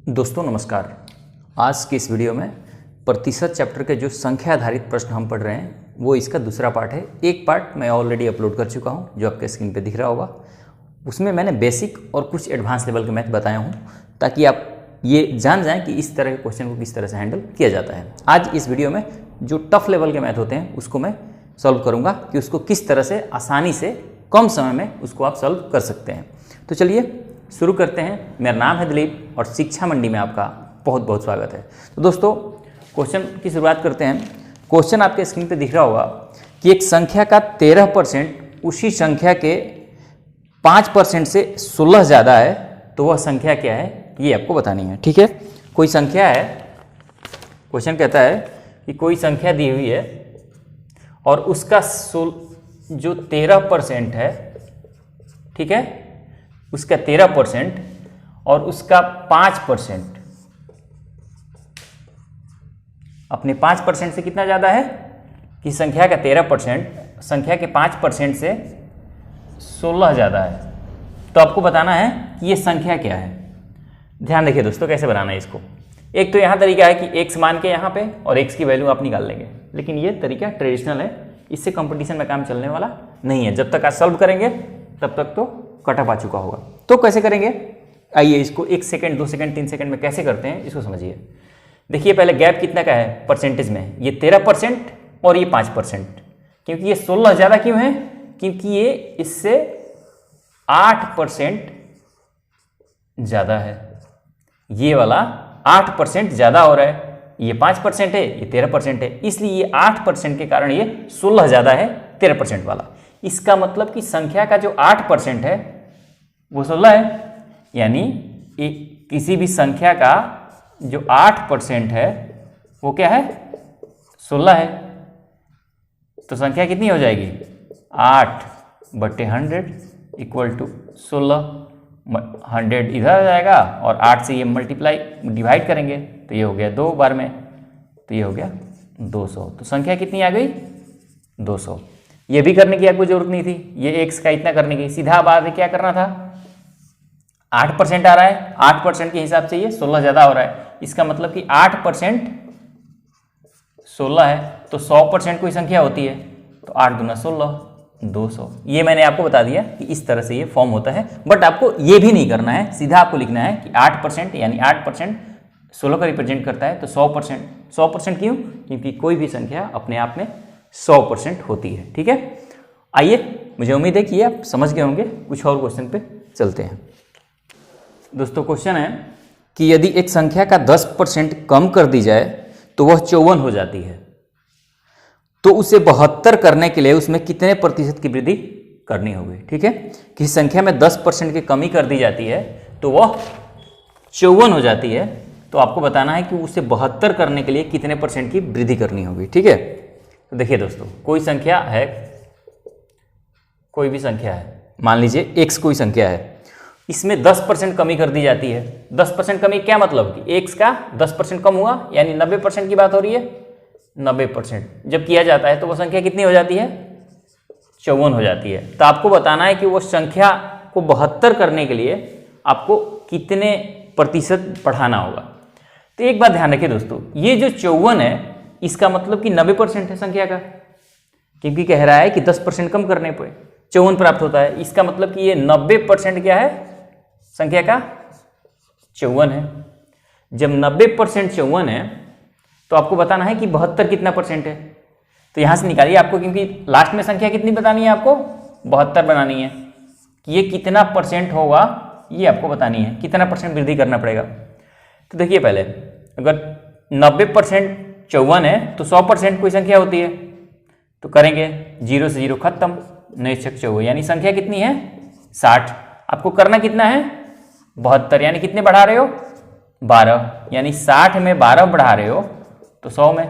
दोस्तों नमस्कार। आज की इस वीडियो में प्रतिशत चैप्टर के जो संख्या आधारित प्रश्न हम पढ़ रहे हैं वो इसका दूसरा पार्ट है। एक पार्ट मैं ऑलरेडी अपलोड कर चुका हूं जो आपके स्क्रीन पे दिख रहा होगा। उसमें मैंने बेसिक और कुछ एडवांस लेवल के मैथ बताया हूं ताकि आप ये जान जाएं कि इस तरह के क्वेश्चन को किस तरह से हैंडल किया जाता है। आज इस वीडियो में जो टफ लेवल के मैथ होते हैं उसको मैं सॉल्व करूँगा कि उसको किस तरह से आसानी से कम समय में उसको आप सॉल्व कर सकते हैं। तो चलिए शुरू करते हैं। मेरा नाम है दिलीप और शिक्षा मंडी में आपका बहुत बहुत स्वागत है। तो दोस्तों क्वेश्चन की शुरुआत करते हैं। क्वेश्चन आपके स्क्रीन पे दिख रहा होगा कि एक संख्या का 13% उसी संख्या के 5% से 16 ज़्यादा है तो वह संख्या क्या है ये आपको बतानी है। ठीक है, कोई संख्या है, क्वेश्चन कहता है कि कोई संख्या दी हुई है और उसका जो 13% है, ठीक है, उसका 13% और उसका 5% अपने 5% से कितना ज़्यादा है कि संख्या का 13% संख्या के 5% से 16 ज़्यादा है। तो आपको बताना है कि ये संख्या क्या है। ध्यान रखिए दोस्तों कैसे बनाना है इसको। एक तो यहाँ तरीका है कि x मान के यहाँ पे और x की वैल्यू आप निकाल लेंगे, लेकिन ये तरीका ट्रेडिशनल है, इससे कंपटीशन में काम चलने वाला नहीं है। जब तक आज सॉल्व करेंगे तब तक तो कटअप आ चुका होगा। तो कैसे करेंगे, आइए इसको 1 सेकंड 2 सेकंड 3 सेकंड में कैसे करते हैं इसको समझिए। देखिए पहले गैप कितना का है परसेंटेज में, ये 13% और ये 5%। क्योंकि ये 16 ज़्यादा क्यों है, क्योंकि ये इससे 8% ज़्यादा है। ये वाला 8% ज़्यादा हो रहा है, ये 5% है, ये 13% है, इसलिए ये 8% के कारण ये 16 ज़्यादा है 13% वाला। इसका मतलब कि संख्या का जो 8% है वो 16 है, यानी किसी भी संख्या का जो 8% है वो क्या है 16 है। तो संख्या कितनी हो जाएगी 8/100 इक्वल टू 16। 100 इधर आ जाएगा और 8 से ये डिवाइड करेंगे तो ये हो गया 2 बार में, तो ये हो गया 200। तो संख्या कितनी आ गई 200। ये भी करने की आपको जरूरत नहीं थी, ये x का इतना करने की, सीधा बात है क्या करना था 8% आ रहा है, 8% के हिसाब से ये 16 ज़्यादा हो रहा है। इसका मतलब कि 8% 16 है तो 100% कोई संख्या होती है, तो 8 दूना 16 200। ये मैंने आपको बता दिया कि इस तरह से ये फॉर्म होता है। बट आपको ये भी नहीं करना है, सीधा आपको लिखना है कि 8% यानी 8% 16 का रिप्रेजेंट करता है तो 100%। 100% क्यों, क्योंकि कोई भी संख्या अपने आप में 100% होती है। ठीक है, आइए मुझे उम्मीद है कि आप समझ गए होंगे। कुछ और क्वेश्चन पे चलते हैं। दोस्तों क्वेश्चन है कि यदि एक संख्या का 10% कम कर दी जाए तो वह 54 हो जाती है, तो उसे 72 करने के लिए उसमें कितने प्रतिशत की वृद्धि करनी होगी। ठीक है, किसी संख्या में 10% की कमी कर दी जाती है तो वह 54 हो जाती है, तो आपको बताना है कि उसे 72 करने के लिए कितने % की वृद्धि करनी होगी। ठीक है, तो देखिए दोस्तों कोई संख्या है, कोई भी संख्या है, मान लीजिए x कोई संख्या है, इसमें 10% कमी कर दी जाती है। 10% कमी क्या मतलब कि x का 10% कम हुआ यानी 90% की बात हो रही है। 90% जब किया जाता है तो वो संख्या कितनी हो जाती है 54 हो जाती है। तो आपको बताना है कि वो संख्या को 72 करने के लिए आपको कितने प्रतिशत बढ़ाना होगा। तो एक बात ध्यान रखिए दोस्तों, ये जो 54 है इसका मतलब कि 90% है संख्या का, क्योंकि कह रहा है कि 10% कम करने पर 54 प्राप्त होता है। इसका मतलब कि ये 90% क्या है संख्या का 54 है। जब 90% 54 है तो आपको बताना है कि 72 कितना % है। तो यहां से निकालिए आपको, क्योंकि लास्ट में संख्या कितनी बतानी है आपको 72 बनानी है, कि ये कितना % होगा ये आपको बतानी है, कितना % वृद्धि करना पड़ेगा। तो देखिए पहले अगर 90% 54 है तो 100% कोई संख्या होती है, तो करेंगे 0 से 0 खत्म, 9 छक 54 यानी संख्या कितनी है 60। आपको करना कितना है 72 यानी कितने बढ़ा रहे हो 12, यानी 60 में 12 बढ़ा रहे हो तो 100 में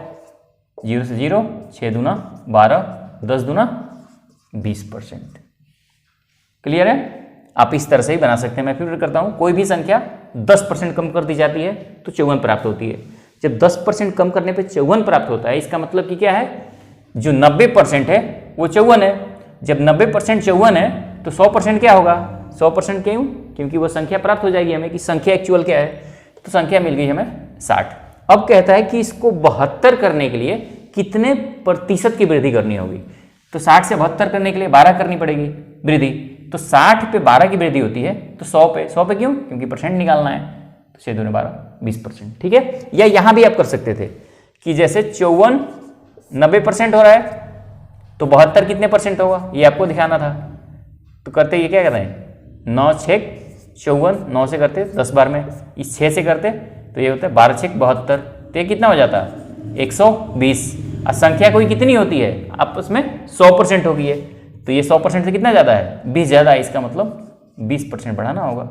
0 से 0 6 दूना 12 10 दूना 20%। क्लियर है, आप इस तरह से ही बना सकते हैं। मैं फिर करता हूँ, कोई भी संख्या 10% कम कर दी जाती है तो 54 प्राप्त होती है। जब 10% कम करने पे 54 प्राप्त होता है इसका मतलब कि क्या है, जो 90% है वो 54 है। जब 90% 54 है तो 100% क्या होगा 100% क्यों, क्योंकि वो संख्या प्राप्त हो जाएगी हमें कि संख्या एक्चुअल क्या है। तो संख्या मिल गई हमें 60। अब कहता है कि इसको 72 करने के लिए कितने प्रतिशत की वृद्धि करनी होगी। तो 60 से 72 करने के लिए 12 करनी पड़ेगी वृद्धि। तो 60 पे 12 की वृद्धि होती है, तो 100 पे क्यों? क्योंकि परसेंट निकालना है। तो 6 दूनी 12, 20%। ठीक है। या यहां भी आप कर सकते थे कि जैसे 54 90% हो रहा है, तो 72 कितने परसेंट होगा ये आपको दिखाना था। तो करते ये क्या कहते हैं, 9 6 54, 9 से करते 10 बार में, इस 6 से करते तो ये होता है 12 6 72। तो ये कितना हो जाता है 120। और संख्या कोई कितनी होती है आपस में 100% होगी है, तो ये 100% से कितना ज़्यादा है 20 ज़्यादा है, इसका मतलब 20% बढ़ाना होगा।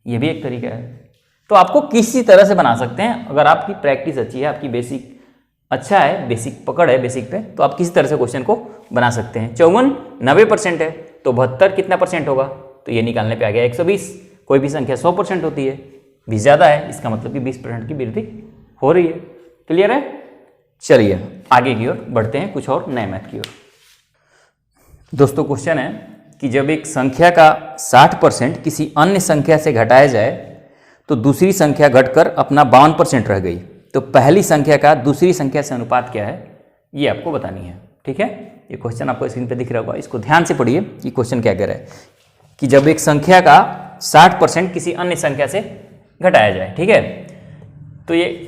ये भी एक तरीका है। तो आपको किसी तरह से बना सकते हैं, अगर आपकी प्रैक्टिस अच्छी है, आपकी बेसिक अच्छा है, बेसिक पकड़ है बेसिक पे, तो आप किसी तरह से क्वेश्चन को बना सकते हैं। 54 90% है, तो 72 कितना परसेंट होगा, तो ये निकालने पे आ गया 120। कोई भी संख्या 100% होती है, 20 ज़्यादा है, इसका मतलब कि 20% की वृद्धि हो रही है। क्लियर है? चलिए आगे की ओर बढ़ते हैं, कुछ और नए मैथ की ओर। दोस्तों क्वेश्चन है कि जब एक संख्या का 60% किसी अन्य संख्या से घटाया जाए तो दूसरी संख्या घटकर अपना 52% रह गई, तो पहली संख्या का दूसरी संख्या से अनुपात क्या है, ये आपको बतानी है। ठीक है, ये क्वेश्चन आपको स्क्रीन पे दिख रहा होगा, इसको ध्यान से पढ़िए कि क्वेश्चन क्या कह रहा है कि जब एक संख्या का 60% किसी अन्य संख्या से घटाया जाए। ठीक है, तो ये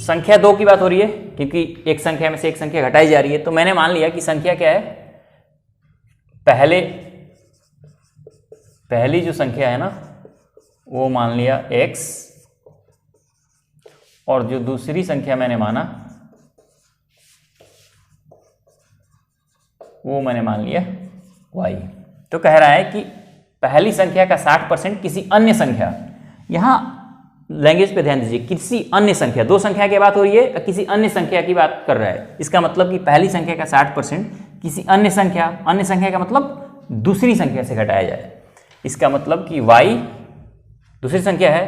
संख्या 2 की बात हो रही है, क्योंकि एक संख्या में से एक संख्या घटाई जा रही है। तो मैंने मान लिया कि संख्या क्या है, पहली जो संख्या है ना वो मान लिया x, और जो दूसरी संख्या मैंने माना वो मैंने मान लिया y। तो कह रहा है कि पहली संख्या का 60% किसी अन्य संख्या, यहां लैंग्वेज पे ध्यान दीजिए, किसी अन्य संख्या, दो संख्या की बात हो रही है, किसी अन्य संख्या की बात कर रहा है। इसका मतलब कि पहली संख्या का 60% किसी अन्य संख्या का मतलब दूसरी संख्या से घटाया जाए। इसका मतलब कि y दूसरी संख्या है,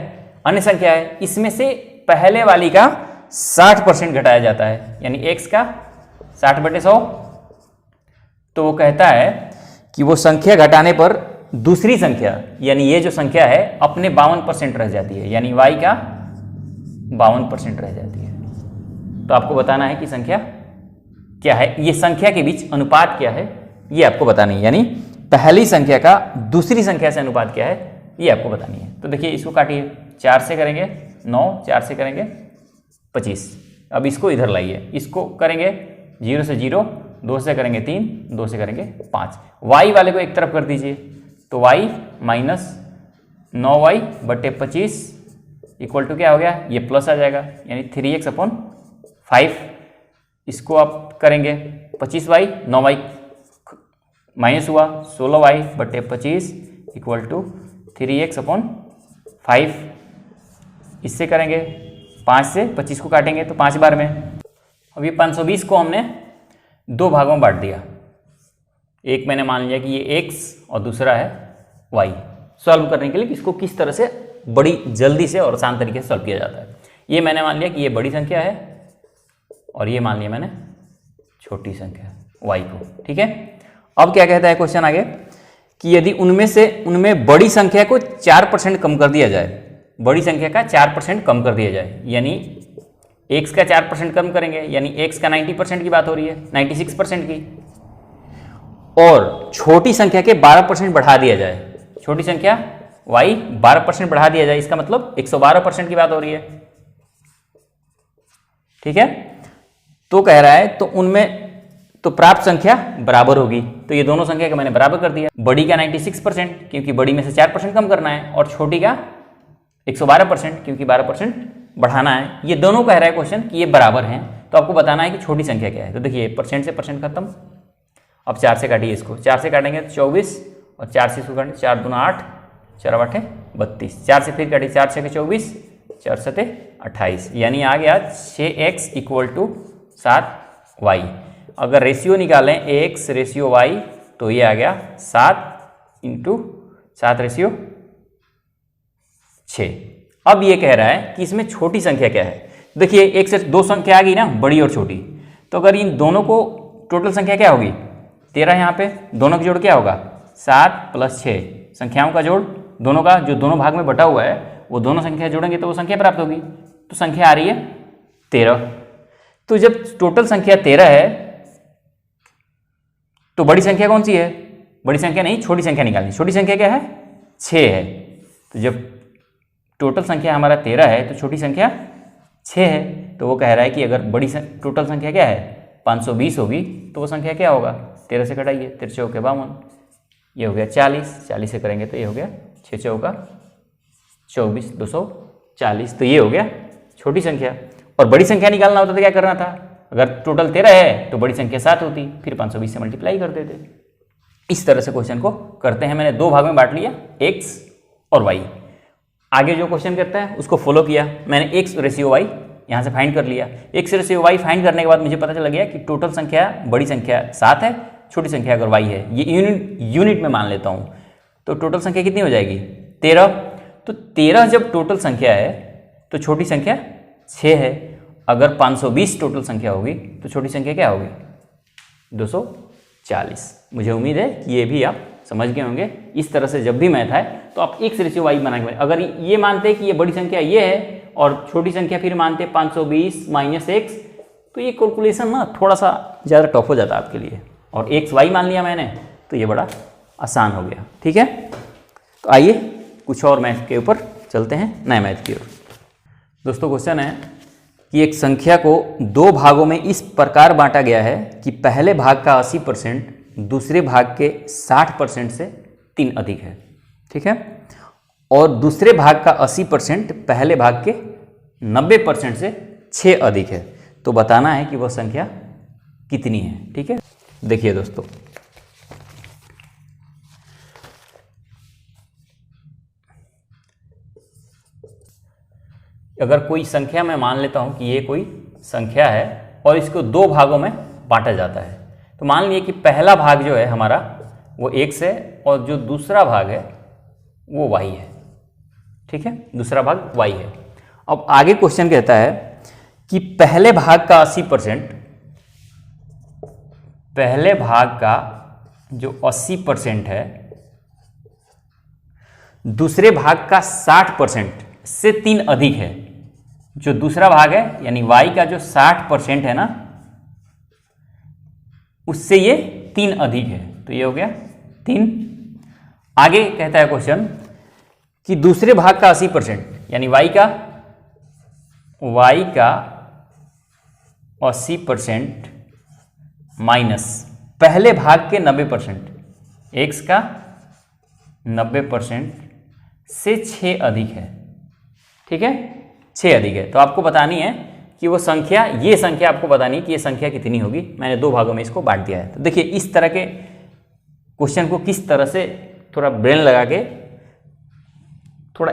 अन्य संख्या है, इसमें से पहले वाली का 60% घटाया जाता है, यानी x का 60/100। तो वो कहता है कि वो संख्या घटाने पर दूसरी संख्या, यानी ये जो संख्या है अपने 52% रह जाती है, यानी y का 52% रह जाती है। तो आपको बताना है कि संख्या क्या है, ये संख्या के बीच अनुपात क्या है, ये आपको बतानी है। यानी पहली संख्या का दूसरी संख्या से अनुपात क्या है, ये आपको बतानी है। तो देखिए इसको काटिए, 4 से करेंगे 9, 4 से करेंगे 25। अब इसको इधर लाइए, इसको करेंगे 0 से 0, 2 से करेंगे 3, 2 से करेंगे 5। y वाले को एक तरफ कर दीजिए, तो y minus 9y/25 equal to क्या हो गया, ये प्लस आ जाएगा, यानी 3x/5। इसको आप करेंगे 25y, 9y माइनस हुआ, 16y/25 इक्वल टू 3x/5। इससे करेंगे 5 से 25 को काटेंगे तो 5 बार में। अब ये 520 को हमने 2 भागों में बांट दिया, एक मैंने मान लिया कि ये x और दूसरा है y। सॉल्व करने के लिए इसको किस तरह से बड़ी जल्दी से और आसान तरीके से सॉल्व किया जाता है। ये मैंने मान लिया कि ये बड़ी संख्या है और ये मान लिया मैंने छोटी संख्या y को। ठीक है, अब क्या कहता है क्वेश्चन आगे कि यदि उनमें बड़ी संख्या को 4% कम कर दिया जाए, बड़ी संख्या का 4% कम कर दिया जाए, यानी x का 4% कम करेंगे, यानी x का 90% की बात हो रही है, 96% की, और छोटी संख्या के 12% बढ़ा दिया जाए, छोटी संख्या y 12% बढ़ा दिया जाए, इसका मतलब 112% की बात हो रही है। ठीक है, तो कह रहा है तो उनमें तो प्राप्त संख्या बराबर होगी। तो ये दोनों संख्या का मैंने बराबर कर दिया, बड़ी का 96% क्योंकि बड़ी में से 4% कम करना है, और छोटी का 112% क्योंकि 12% बढ़ाना है। ये दोनों कह रहा है क्वेश्चन कि ये बराबर हैं, तो आपको बताना है कि छोटी संख्या क्या है। तो देखिए परसेंट से परसेंट खत्म। अब 4 से काटिए इसको, 4 से काटेंगे तो 24, और 4 से इसको काटेंगे 4 दूना 8, 4 8 32, 4 से फिर काटिए 4 6 24, 4 7 28, यानी आ गया 6x इक्वल टू 7y। अगर रेशियो निकालें x रेशियो y तो ये आ गया 7 × 7/6। अब ये कह रहा है कि इसमें छोटी संख्या क्या है। देखिए एक से दो संख्या आ गई ना, बड़ी और छोटी, तो अगर इन दोनों को टोटल संख्या क्या होगी 13, यहाँ पे दोनों का जोड़ क्या होगा 7 + 6, संख्याओं का जोड़ दोनों का जो दोनों भाग में बटा हुआ है वो दोनों संख्या जोड़ेंगे तो वो संख्या प्राप्त होगी। तो संख्या आ रही है 13। तो जब टोटल संख्या 13 है तो बड़ी संख्या कौन सी है? बड़ी संख्या नहीं, छोटी संख्या निकालनी। छोटी संख्या क्या है? 6 है। तो जब टोटल संख्या हमारा 13 है तो छोटी संख्या 6 है। तो वो कह रहा है कि अगर बड़ी टोटल संख्या क्या है 520 होगी तो वो संख्या क्या होगा? 13 से घटाइए, 13 चौके 52, ये हो गया 40, 40 से करेंगे तो ये हो गया 6 चौका 24, 240। तो ये हो गया छोटी संख्या। और बड़ी संख्या निकालना होता तो क्या करना था? अगर टोटल 13 है तो बड़ी संख्या 7 होती, फिर 520 से मल्टीप्लाई कर देते। इस तरह से क्वेश्चन को करते हैं। मैंने दो भाग में बांट लिया, x और y। आगे जो क्वेश्चन करता है उसको फॉलो किया। मैंने x रेशियो y यहाँ से फाइंड कर लिया। x रेशियो y फाइंड करने के बाद मुझे पता चल गया कि टोटल संख्या बड़ी संख्या 7 है, छोटी संख्या अगर y है, ये यूनिट में मान लेता हूँ। तो टोटल संख्या कितनी हो जाएगी? 13। तो 13 जब टोटल संख्या है तो छोटी संख्या 6 है। अगर 520 टोटल संख्या होगी तो छोटी संख्या क्या होगी? 240। मुझे उम्मीद है कि ये भी आप समझ गए होंगे। इस तरह से जब भी मैथ है तो आप x रेशियो y बना के, अगर ये मानते कि ये बड़ी संख्या ये है और छोटी संख्या फिर मानते 520 माइनस x, तो ये कैलकुलेशन ना थोड़ा सा ज़्यादा टफ हो जाता है आपके लिए। और x y मान लिया मैंने तो ये बड़ा आसान हो गया। ठीक है, तो आइए कुछ और मैथ के ऊपर चलते हैं, नए मैथ की ओर। दोस्तों क्वेश्चन है कि एक संख्या को दो भागों में इस प्रकार बांटा गया है कि पहले भाग का 80% दूसरे भाग के 60% से 3 अधिक है। ठीक है, और दूसरे भाग का 80% पहले भाग के 90% से 6 अधिक है। तो बताना है कि वह संख्या कितनी है। ठीक है, देखिए दोस्तों, अगर कोई संख्या मैं मान लेता हूं कि ये कोई संख्या है और इसको दो भागों में बांटा जाता है, तो मान लिया कि पहला भाग जो है हमारा वो x है और जो दूसरा भाग है वो y है। ठीक है, दूसरा भाग y है। अब आगे क्वेश्चन कहता है कि पहले भाग का 80%, पहले भाग का जो 80% है दूसरे भाग का 60% से 3 अधिक है। जो दूसरा भाग है यानी y का जो 60% है ना, उससे ये 3 अधिक है। तो ये हो गया 3। आगे कहता है क्वेश्चन कि दूसरे भाग का 80% यानी y का 80% माइनस पहले भाग के 90%, x का 90% से 6 अधिक है। ठीक है, 6 अधिक है। तो आपको बतानी है कि वो संख्या, ये संख्या आपको बतानी है कि ये संख्या कितनी होगी। मैंने दो भागों में इसको बांट दिया है। तो देखिए इस तरह के क्वेश्चन को किस तरह से थोड़ा ब्रेन लगा के थोड़ा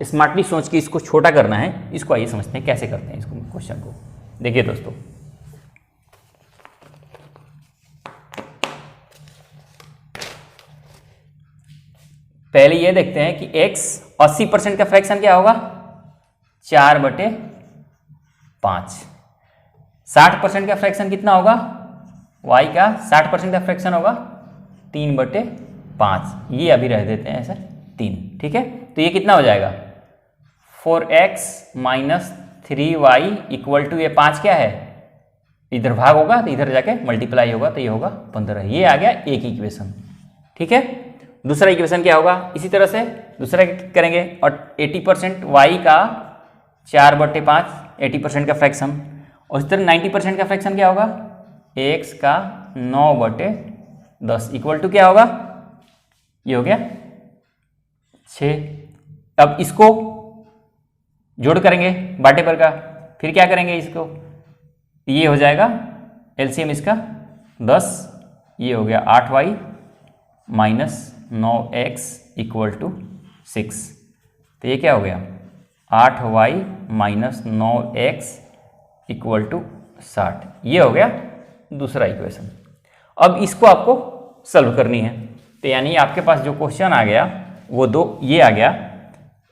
स्मार्टली सोच के इसको छोटा करना है, इसको आइए समझते हैं कैसे करते हैं इसको क्वेश्चन को। देखिए दोस्तों, पहले ये देखते हैं कि x 80% का फ्रैक्शन क्या होगा? 4/5। 60% का फ्रैक्शन कितना होगा? y का 60% का फ्रैक्शन होगा 3/5। ये अभी रह देते हैं सर 3। ठीक है, तो ये कितना हो जाएगा? 4x minus 3y equal to, ये 5 क्या है? इधर भाग होगा तो इधर जाके मल्टीप्लाई होगा तो ये होगा 15। ये आ गया एक इक्वेशन। ठीक है, दूसरा इक्वेशन क्या होगा? इसी तरह से दूसरा करेंगे और 80% y का 4/5, 80% का फ्रैक्शन, और इस तरह 90% का फ्रैक्शन क्या होगा? x का 9/10 इक्वल टू क्या होगा? ये हो गया 6। अब इसको जोड़ करेंगे बाटे पर का, फिर क्या करेंगे इसको? ये हो जाएगा एलसीएम इसका 10, ये हो गया 8y minus 9x equal to 6। तो ये क्या हो गया? 8y minus 9x equal to 60। ये हो गया दूसरा इक्वेशन। अब इसको आपको सॉल्व करनी है। तो यानी आपके पास जो क्वेश्चन आ गया वो ये आ गया,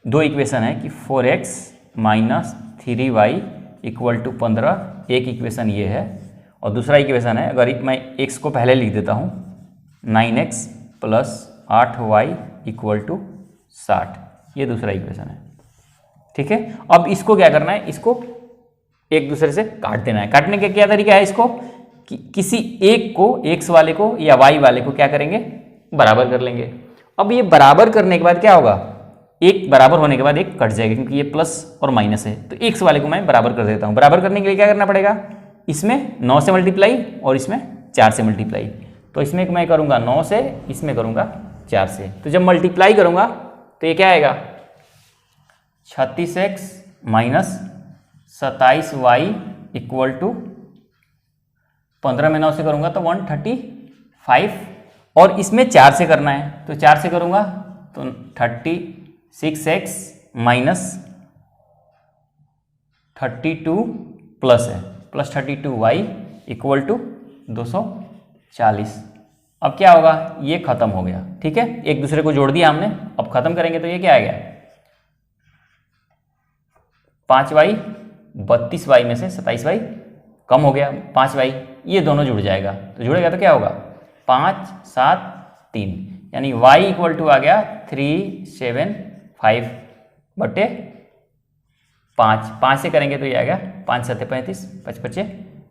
दो इक्वेशन है कि 4x minus 3y equal to 15, एक इक्वेशन ये है, और दूसरा इक्वेशन है, अगर मैं x को पहले लिख देता हूँ, 9x plus 8y equal to 60, ये दूसरा इक्वेशन है। ठीक है। अब इसको क्या करना है, इसको एक दूसरे से काट देना है। काटने का क्या तरीका है, इसको किसी एक को, एक्स वाले को या वाई वाले को क्या करेंगे, बराबर कर लेंगे। अब ये बराबर करने के बाद क्या होगा, एक बराबर होने के बाद एक कट जाएगा, क्योंकि ये प्लस और माइनस है। तो एक्स वाले को मैं बराबर कर देता हूँ। बराबर करने के लिए क्या करना पड़ेगा, इसमें 9 से मल्टीप्लाई और इसमें 4 से मल्टीप्लाई। तो इसमें मैं करूँगा 9 से, इसमें करूँगा 4 से। तो जब मल्टीप्लाई करूँगा तो ये क्या आएगा, 36x minus 27y equal to 15 में 9 से करूँगा तो 135, और इसमें 4 से करना है तो 4 से करूँगा तो 36x माइनस 32 प्लस है प्लस 32y इक्वल टू 240। अब क्या होगा, ये खत्म हो गया, ठीक है। एक दूसरे को जोड़ दिया हमने। अब खत्म करेंगे तो ये क्या आ गया, 5y 32y में से 27y कम हो गया 5y, ये दोनों जुड़ जाएगा। तो जुड़ेगा तो क्या होगा 5 7 3, यानी y इक्वल टू आ गया 375 बटे 5। 5 से करेंगे तो ये आ गया 5 7 35 5 5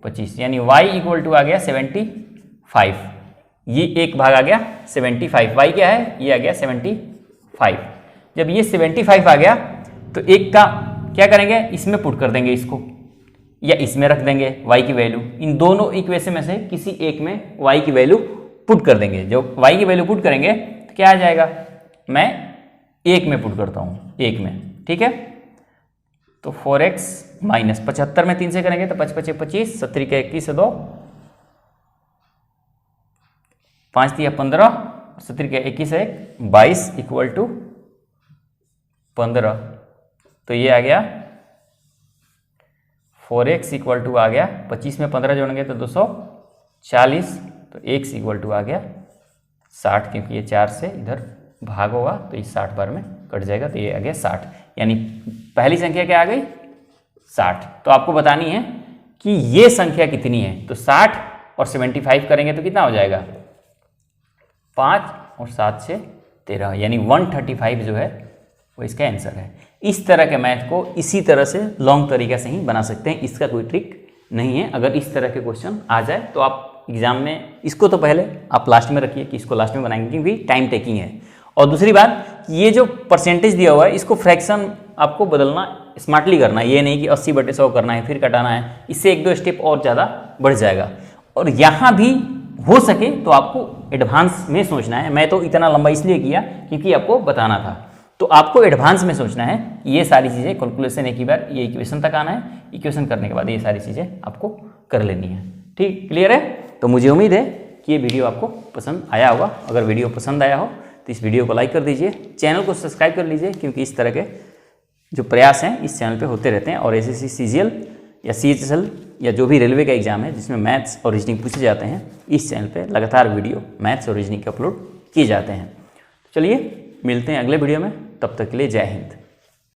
25, यानी y इक्वल टू आ गया 75। ये एक भाग आ गया 75, y क्या है, ये आ गया 75। जब ये 75 आ गया तो एक का क्या करेंगे, इसमें पुट कर देंगे इसको, या इसमें रख देंगे y की वैल्यू। इन दोनों इक्वेशन में से किसी एक में y की वैल्यू पुट कर देंगे। जो y की वैल्यू पुट करेंगे तो क्या आ जाएगा, मैं एक में पुट करता हूँ, एक में, ठीक है। तो 4x माइनस 75 में 3 से करेंगे तो 5 5 25, 70 का 21 2, 5 दिया 15, 70 का 21 है 22 इक्वल टू 15। तो ये आ गया 4x इक्वल टू आ गया 25 में 15 जोड़ेंगे तो 240, तो x इक्वल टू आ गया 60, क्योंकि ये 4 से इधर भाग होगा तो ये 60 बार में कट जाएगा। तो ये आ गया 60, यानी पहली संख्या क्या आ गई 60। तो आपको बतानी है कि ये संख्या कितनी है। तो 60 और 75 करेंगे तो कितना हो जाएगा, 5 और 7 से 13, यानी 135 जो है वो इसका आंसर है। इस तरह के मैथ को इसी तरह से लॉन्ग तरीके से ही बना सकते हैं, इसका कोई ट्रिक नहीं है। अगर इस तरह के क्वेश्चन आ जाए तो आप एग्जाम में इसको तो पहले आप लास्ट में रखिए कि इसको लास्ट में बनाएंगे, क्योंकि टाइम टेकिंग है। और दूसरी बात, ये जो परसेंटेज दिया हुआ है इसको फ्रैक्शन आपको बदलना स्मार्टली करना है, ये नहीं कि 80/100 करना है फिर कटाना है। इससे 1-2 स्टेप और ज़्यादा बढ़ जाएगा। और यहाँ भी हो सके तो आपको एडवांस में सोचना है। मैं तो इतना लंबा इसलिए किया क्योंकि आपको बताना था। तो आपको एडवांस में सोचना है कि ये सारी चीज़ें कैलकुलेशन एक ही बार ये इक्वेशन तक आना है, इक्वेशन करने के बाद ये सारी चीज़ें आपको कर लेनी है। ठीक, क्लियर है। तो मुझे उम्मीद है कि ये वीडियो आपको पसंद आया होगा। अगर वीडियो पसंद आया हो तो इस वीडियो को लाइक कर दीजिए, चैनल को सब्सक्राइब कर लीजिए, क्योंकि इस तरह के जो प्रयास हैं इस चैनल पे होते रहते हैं। और एसएससी सीजीएल या सीएचएसएल या जो भी रेलवे का एग्जाम है जिसमें मैथ्स और रीजनिंग पूछे जाते हैं, इस चैनल पे लगातार वीडियो मैथ्स और रीजनिंग के अपलोड किए जाते हैं। चलिए मिलते हैं अगले वीडियो में, तब तक के लिए जय हिंद।